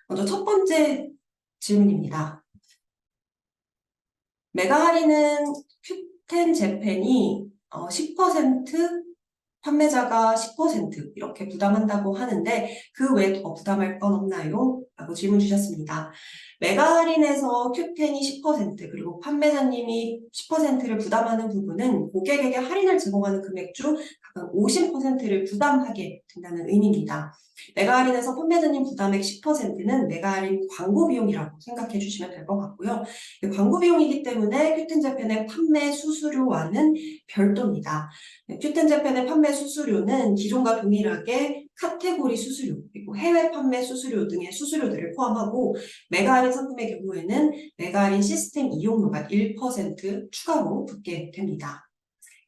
먼저 첫 번째 질문입니다. 메가 할인은 큐텐 재팬이 10%, 판매자가 10% 이렇게 부담한다고 하는데 그 외에 더 부담할 건 없나요? 라고 질문 주셨습니다. 메가 할인에서 큐텐이 10% 그리고 판매자님이 10%를 부담하는 부분은 고객에게 할인을 제공하는 금액 중 각각 50%를 부담하게 된다는 의미입니다. 메가 할인에서 판매자님 부담액 10%는 메가 할인 광고 비용이라고 생각해 주시면 될 것 같고요. 광고 비용이기 때문에 큐텐 재팬의 판매 수수료와는 별도입니다. 큐텐 재팬의 판매 수수료는 기존과 동일하게 카테고리 수수료, 그리고 해외 판매 수수료 등의 수수료들을 포함하고 메가 할인 상품의 경우에는 메가 할인 시스템 이용료가 1% 추가로 붙게 됩니다.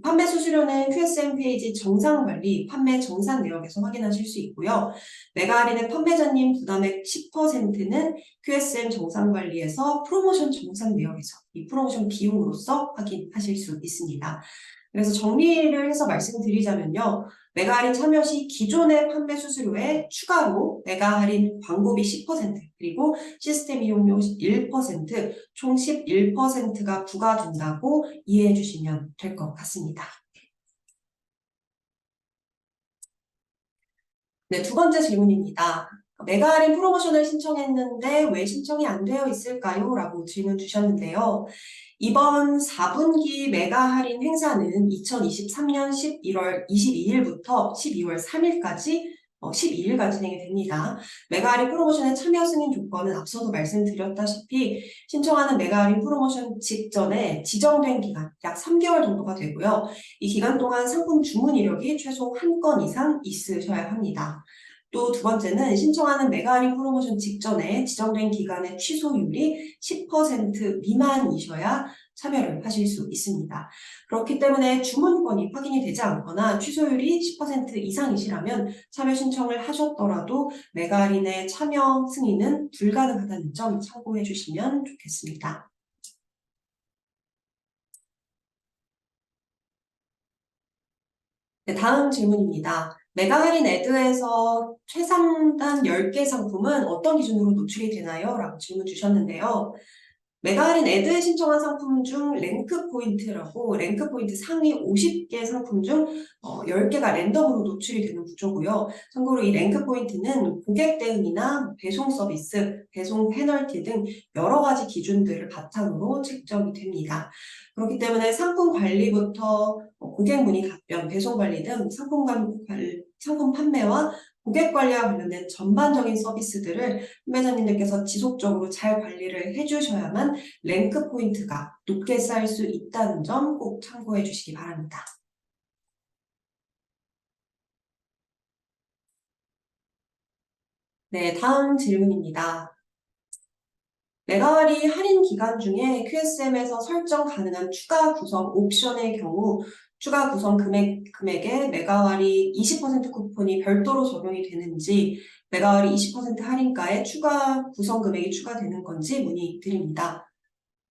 판매 수수료는 QSM 페이지 정상 관리, 판매 정산 내역에서 확인하실 수 있고요. 메가 할인의 판매자님 부담액 10%는 QSM 정상 관리에서 프로모션 정산 내역에서 이 프로모션 비용으로서 확인하실 수 있습니다. 그래서 정리를 해서 말씀드리자면요. 메가 할인 참여 시 기존의 판매 수수료에 추가로 메가 할인 광고비 10% 그리고 시스템 이용료 1%, 총 11%가 부과된다고 이해해 주시면 될 것 같습니다. 네, 두 번째 질문입니다. 메가 할인 프로모션을 신청했는데 왜 신청이 안 되어 있을까요? 라고 질문 주셨는데요. 이번 4분기 메가 할인 행사는 2023년 11월 22일부터 12월 3일까지 12일간 진행이 됩니다. 메가 할인 프로모션의 참여 승인 조건은 앞서도 말씀드렸다시피 신청하는 메가 할인 프로모션 직전에 지정된 기간 약 3개월 정도가 되고요. 이 기간 동안 상품 주문 이력이 최소 한 건 이상 있으셔야 합니다. 또 두 번째는 신청하는 메가 할인 프로모션 직전에 지정된 기간의 취소율이 10% 미만이셔야 참여를 하실 수 있습니다. 그렇기 때문에 주문권이 확인이 되지 않거나 취소율이 10% 이상이시라면 참여 신청을 하셨더라도 메가 할인의 참여 승인은 불가능하다는 점 참고해 주시면 좋겠습니다. 네, 다음 질문입니다. 메가 할인 애드에서 최상단 10개 상품은 어떤 기준으로 노출이 되나요? 라고 질문 주셨는데요. 메가 할인 애드에 신청한 상품 중 랭크 포인트라고 랭크 포인트 상위 50개 상품 중 10개가 랜덤으로 노출이 되는 구조고요. 참고로 이 랭크 포인트는 고객 대응이나 배송 서비스, 배송 페널티 등 여러 가지 기준들을 바탕으로 책정이 됩니다. 그렇기 때문에 상품 관리부터 고객 문의 답변, 배송 관리 등 상품 판매와 고객 관리와 관련된 전반적인 서비스들을 판매자님들께서 지속적으로 잘 관리를 해주셔야만 랭크 포인트가 높게 쌓일 수 있다는 점 꼭 참고해 주시기 바랍니다. 네, 다음 질문입니다. 메가할인 할인 기간 중에 QSM에서 설정 가능한 추가 구성 옵션의 경우 추가 구성 금액에 메가할인 20% 쿠폰이 별도로 적용이 되는지 메가할인 20% 할인가에 추가 구성 금액이 추가되는 건지 문의드립니다.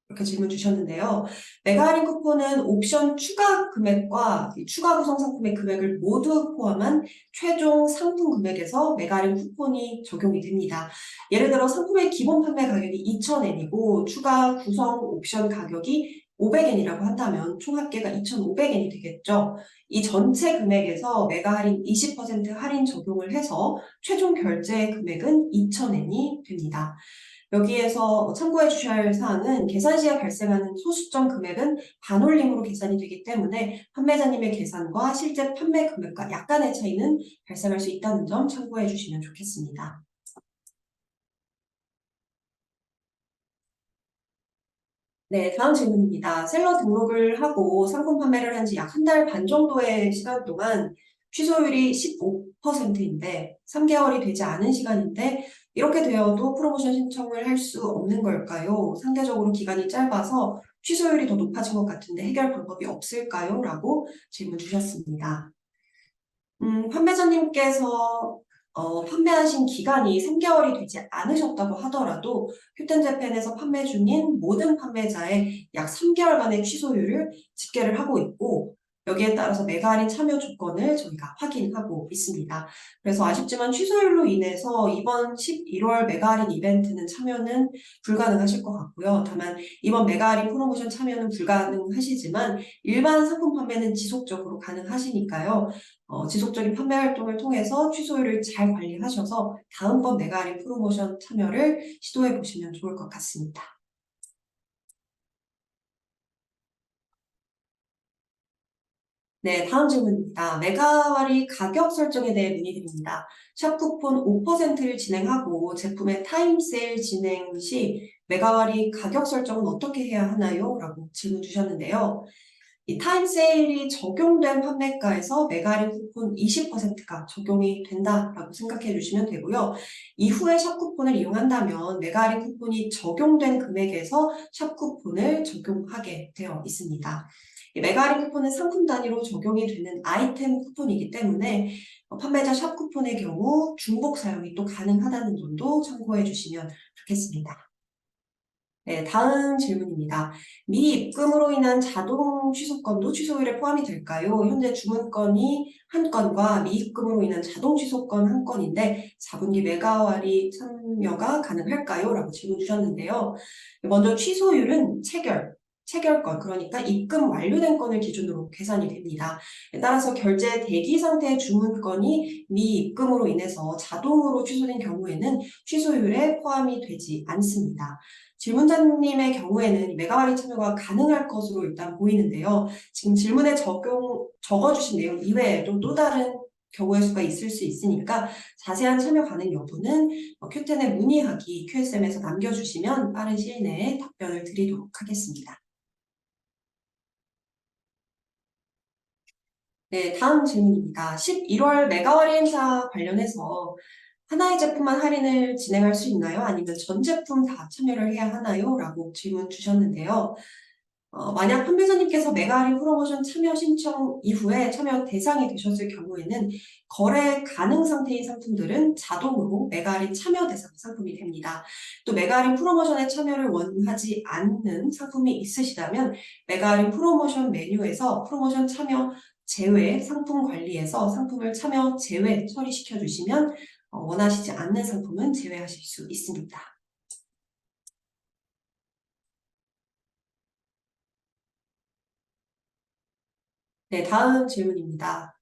이렇게 질문 주셨는데요. 메가 할인 쿠폰은 옵션 추가 금액과 추가 구성 상품의 금액을 모두 포함한 최종 상품 금액에서 메가 할인 쿠폰이 적용이 됩니다. 예를 들어 상품의 기본 판매 가격이 2,000엔이고 추가 구성 옵션 가격이 500엔이라고 한다면 총 합계가 2,500엔이 되겠죠. 이 전체 금액에서 메가 할인 20% 할인 적용을 해서 최종 결제 금액은 2,000엔이 됩니다. 여기에서 참고해 주셔야 할 사항은 계산 시에 발생하는 소수점 금액은 반올림으로 계산이 되기 때문에 판매자님의 계산과 실제 판매 금액과 약간의 차이는 발생할 수 있다는 점 참고해 주시면 좋겠습니다. 네, 다음 질문입니다. 셀러 등록을 하고 상품 판매를 한 지 약 한 달 반 정도의 시간 동안 취소율이 15%인데 3개월이 되지 않은 시간인데 이렇게 되어도 프로모션 신청을 할 수 없는 걸까요? 상대적으로 기간이 짧아서 취소율이 더 높아진 것 같은데 해결 방법이 없을까요? 라고 질문 주셨습니다. 판매자님께서 판매하신 기간이 3개월이 되지 않으셨다고 하더라도 큐텐 재팬에서 판매 중인 모든 판매자의 약 3개월간의 취소율을 집계를 하고 있고 여기에 따라서 메가 할인 참여 조건을 저희가 확인하고 있습니다. 그래서 아쉽지만 취소율로 인해서 이번 11월 메가 할인 이벤트는 참여는 불가능하실 것 같고요. 다만 이번 메가 할인 프로모션 참여는 불가능하시지만 일반 상품 판매는 지속적으로 가능하시니까요. 지속적인 판매 활동을 통해서 취소율을 잘 관리하셔서 다음번 메가 할인 프로모션 참여를 시도해 보시면 좋을 것 같습니다. 네, 다음 질문입니다. 메가와리 가격 설정에 대해 문의드립니다. 샵 쿠폰 5%를 진행하고 제품의 타임 세일 진행 시 메가와리 가격 설정은 어떻게 해야 하나요? 라고 질문 주셨는데요. 이 타임 세일이 적용된 판매가에서 메가할인 쿠폰 20%가 적용이 된다라고 생각해 주시면 되고요. 이후에 샵 쿠폰을 이용한다면 메가할인 쿠폰이 적용된 금액에서 샵 쿠폰을 적용하게 되어 있습니다. 이 메가할인 쿠폰은 상품 단위로 적용이 되는 아이템 쿠폰이기 때문에 판매자 샵 쿠폰의 경우 중복 사용이 또 가능하다는 점도 참고해 주시면 좋겠습니다. 네, 다음 질문입니다. 미입금으로 인한 자동 취소건도 취소율에 포함이 될까요? 현재 주문건이 한 건과 미입금으로 인한 자동 취소건 한 건인데 4분기 메가와리 참여가 가능할까요? 라고 질문 주셨는데요. 먼저 취소율은 체결건, 그러니까 입금 완료된 건을 기준으로 계산이 됩니다. 따라서 결제 대기 상태의 주문건이 미입금으로 인해서 자동으로 취소된 경우에는 취소율에 포함이 되지 않습니다. 질문자님의 경우에는 메가와리 참여가 가능할 것으로 일단 보이는데요. 지금 질문에 적어주신 내용 이외에도 또 다른 경우의 수가 있을 수 있으니까 자세한 참여 가능 여부는 큐텐에 문의하기 QSM에서 남겨주시면 빠른 시일 내에 답변을 드리도록 하겠습니다. 네, 다음 질문입니다. 11월 메가와리 행사 관련해서 하나의 제품만 할인을 진행할 수 있나요? 아니면 전 제품 다 참여를 해야 하나요? 라고 질문 주셨는데요. 만약 판매자님께서 메가 할인 프로모션 참여 신청 이후에 참여 대상이 되셨을 경우에는 거래 가능 상태인 상품들은 자동으로 메가 할인 참여 대상 상품이 됩니다. 또 메가 할인 프로모션에 참여를 원하지 않는 상품이 있으시다면 메가 할인 프로모션 메뉴에서 프로모션 참여 제외 상품 관리에서 상품을 참여 제외 처리시켜 주시면 원하시지 않는 상품은 제외하실 수 있습니다. 네, 다음 질문입니다.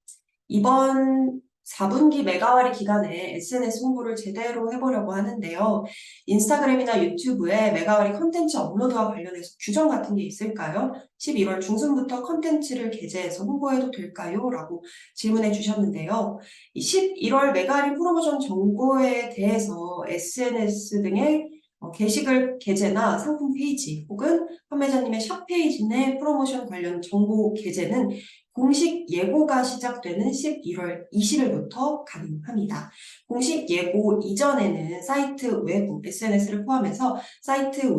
이번 4분기 메가와리 기간에 SNS 홍보를 제대로 해보려고 하는데요. 인스타그램이나 유튜브에 메가와리 컨텐츠 업로드와 관련해서 규정 같은 게 있을까요? 11월 중순부터 컨텐츠를 게재해서 홍보해도 될까요? 라고 질문해 주셨는데요. 이 11월 메가와리 프로모션 정보에 대해서 SNS 등의 게시글 게재나 상품 페이지 혹은 판매자님의 샵 페이지 내 프로모션 관련 정보 게재는 공식 예고가 시작되는 11월 20일부터 가능합니다. 공식 예고 이전에는 사이트 외부, SNS를 포함해서 사이트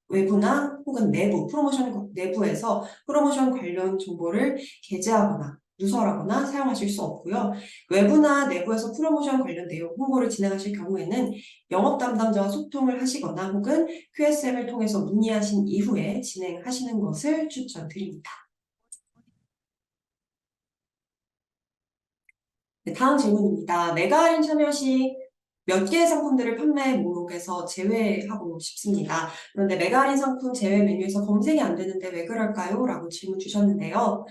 외부나 혹은 내부, 프로모션 내부에서 프로모션 관련 정보를 게재하거나 누설하거나 사용하실 수 없고요. 외부나 내부에서 프로모션 관련 내용 홍보를 진행하실 경우에는 영업 담당자와 소통을 하시거나 혹은 QSM을 통해서 문의하신 이후에 진행하시는 것을 추천드립니다. 네, 다음 질문입니다. 메가 할인 참여 시 몇 개의 상품들을 판매 목록에서 제외하고 싶습니다. 그런데 메가 할인 상품 제외 메뉴에서 검색이 안 되는데 왜 그럴까요? 라고 질문 주셨는데요.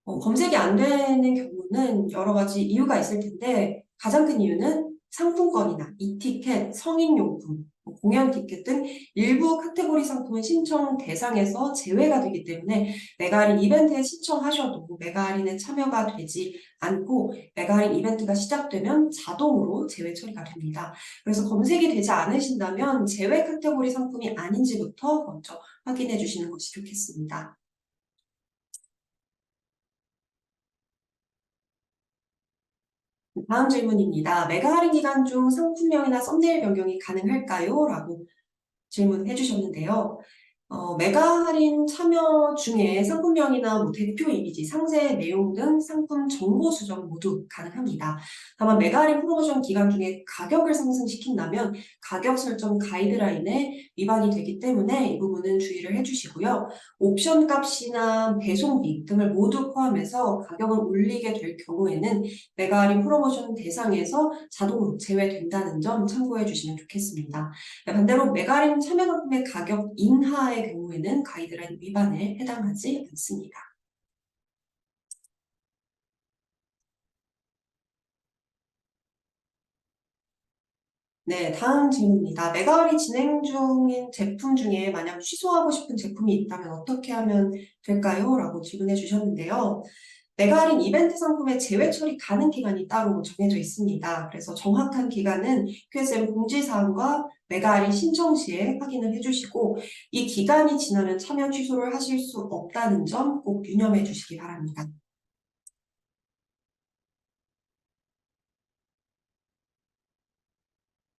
검색이 안 되는 경우는 여러 가지 이유가 있을 텐데 가장 큰 이유는 상품권이나 이티켓, 성인용품, 공연 티켓 등 일부 카테고리 상품은 신청 대상에서 제외가 되기 때문에 메가 할인 이벤트에 신청하셔도 메가 할인에 참여가 되지 않고 메가 할인 이벤트가 시작되면 자동으로 제외 처리가 됩니다. 그래서 검색이 되지 않으신다면 제외 카테고리 상품이 아닌지부터 먼저 확인해 주시는 것이 좋겠습니다. 다음 질문입니다. 메가 할인 기간 중 상품명이나 썸네일 변경이 가능할까요? 라고 질문해 주셨는데요. 메가 할인 참여 중에 상품명이나 뭐 대표 이미지, 상세 내용 등 상품 정보 수정 모두 가능합니다. 다만 메가 할인 프로모션 기간 중에 가격을 상승시킨다면 가격 설정 가이드라인에 위반이 되기 때문에 이 부분은 주의를 해주시고요. 옵션 값이나 배송비 등을 모두 포함해서 가격을 올리게 될 경우에는 메가 할인 프로모션 대상에서 자동으로 제외된다는 점 참고해 주시면 좋겠습니다. 반대로 메가림 참여 상품의 가격 인하의 경우에는 가이드라인 위반에 해당하지 않습니다. 네, 다음 질문입니다. 메가할인 진행 중인 제품 중에 만약 취소하고 싶은 제품이 있다면 어떻게 하면 될까요? 라고 질문해 주셨는데요. 메가할인 이벤트 상품의 제외 처리 가능 기간이 따로 정해져 있습니다. 그래서 정확한 기간은 QSM 공지사항과 메가할인 신청 시에 확인을 해주시고 이 기간이 지나면 참여 취소를 하실 수 없다는 점 꼭 유념해 주시기 바랍니다.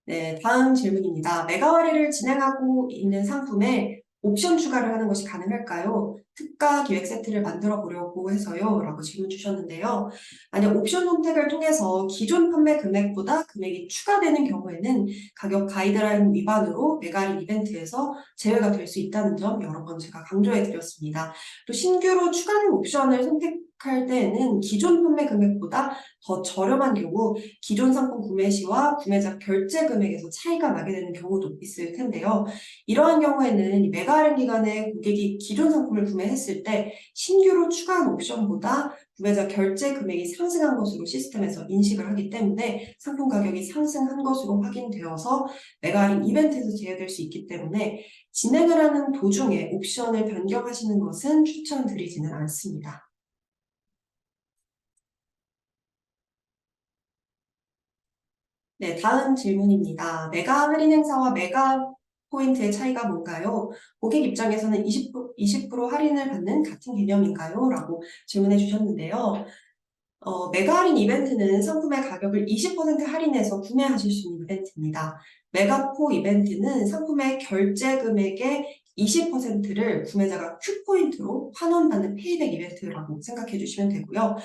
네, 다음 질문입니다. 메가 할인을 진행하고 있는 상품에 옵션 추가를 하는 것이 가능할까요? 특가 기획 세트를 만들어 보려고 해서요. 라고 질문 주셨는데요. 만약 옵션 선택을 통해서 기존 판매 금액보다 금액이 추가되는 경우에는 가격 가이드라인 위반으로 메가 할인 이벤트에서 제외가 될 수 있다는 점 여러 번 제가 강조해 드렸습니다. 또 신규로 추가된 옵션을 선택할 때에는 기존 판매 금액보다 더 저렴한 경우 기존 상품 구매 시와 구매자 결제 금액에서 차이가 나게 되는 경우도 있을 텐데요. 이러한 경우에는 이 메가 할인 기간에 고객이 기존 상품을 구매했을 때 신규로 추가한 옵션보다 구매자 결제 금액이 상승한 것으로 시스템에서 인식을 하기 때문에 상품 가격이 상승한 것으로 확인되어서 메가 할인 이벤트에서 제외될 수 있기 때문에 진행을 하는 도중에 옵션을 변경하시는 것은 추천드리지는 않습니다. 네, 다음 질문입니다. 메가 할인 행사와 메가 포인트의 차이가 뭔가요? 고객 입장에서는 20% 할인을 받는 같은 개념인가요? 라고 질문해 주셨는데요. 메가 할인 이벤트는 상품의 가격을 20% 할인해서 구매하실 수 있는 이벤트입니다. 메가포 이벤트는 상품의 결제 금액의 20%를 구매자가 큐포인트로 환원받는 페이백 이벤트라고 생각해 주시면 되고요.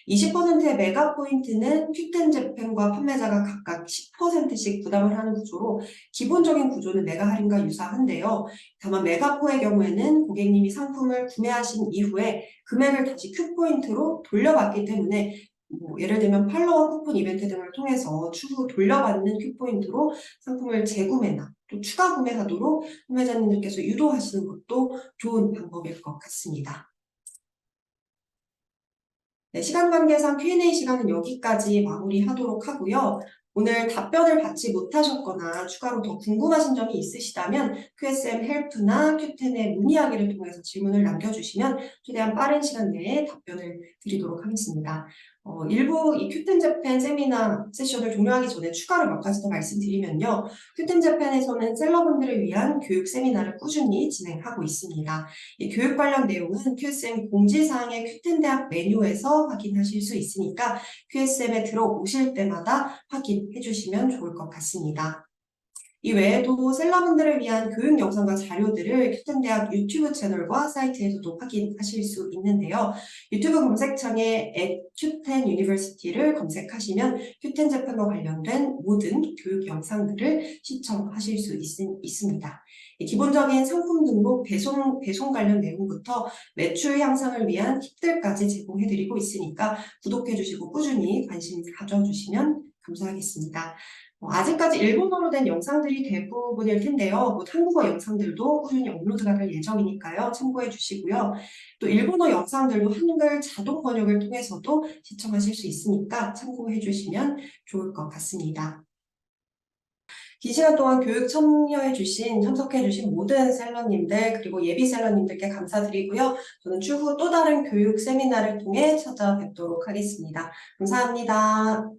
20%의 메가포인트는 퀵텐 재팬과 판매자가 각각 10%씩 부담을 하는 구조로 기본적인 구조는 메가 할인과 유사한데요. 다만 메가포의 경우에는 고객님이 상품을 구매하신 이후에 금액을 다시 큐포인트로 돌려받기 때문에 예를 들면 팔로워 쿠폰 이벤트 등을 통해서 추후 돌려받는 큐포인트로 상품을 재구매나 또 추가 구매하도록 구매자님들께서 유도하시는 것도 좋은 방법일 것 같습니다. 네, 시간 관계상 Q&A 시간은 여기까지 마무리하도록 하고요. 오늘 답변을 받지 못하셨거나 추가로 더 궁금하신 점이 있으시다면 QSM 헬프나 Q10의 문의하기를 통해서 질문을 남겨주시면 최대한 빠른 시간 내에 답변을 드리도록 하겠습니다. 일부 이 큐텐 재팬 세미나 세션을 종료하기 전에 추가로 몇 가지 더 말씀드리면요. 큐텐 재팬에서는 셀러분들을 위한 교육 세미나를 꾸준히 진행하고 있습니다. 이 교육 관련 내용은 QSM 공지사항의 큐텐 대학 메뉴에서 확인하실 수 있으니까 QSM에 들어오실 때마다 확인해 주시면 좋을 것 같습니다. 이 외에도 셀러분들을 위한 교육 영상과 자료들을 큐텐대학 유튜브 채널과 사이트에서도 확인하실 수 있는데요. 유튜브 검색창에 @q10 university를 검색하시면 큐텐 재판과 관련된 모든 교육 영상들을 시청하실 수 있습니다. 기본적인 상품 등록, 배송 관련 내용부터 매출 향상을 위한 팁들까지 제공해드리고 있으니까 구독해주시고 꾸준히 관심 가져주시면 감사하겠습니다. 아직까지 일본어로 된 영상들이 대부분일 텐데요. 한국어 영상들도 꾸준히 업로드가 될 예정이니까요. 참고해 주시고요. 또 일본어 영상들도 한글 자동 번역을 통해서도 시청하실 수 있으니까 참고해 주시면 좋을 것 같습니다. 긴 시간 동안 교육 참석해 주신 모든 셀러님들 그리고 예비 셀러님들께 감사드리고요. 저는 추후 또 다른 교육 세미나를 통해 찾아뵙도록 하겠습니다. 감사합니다.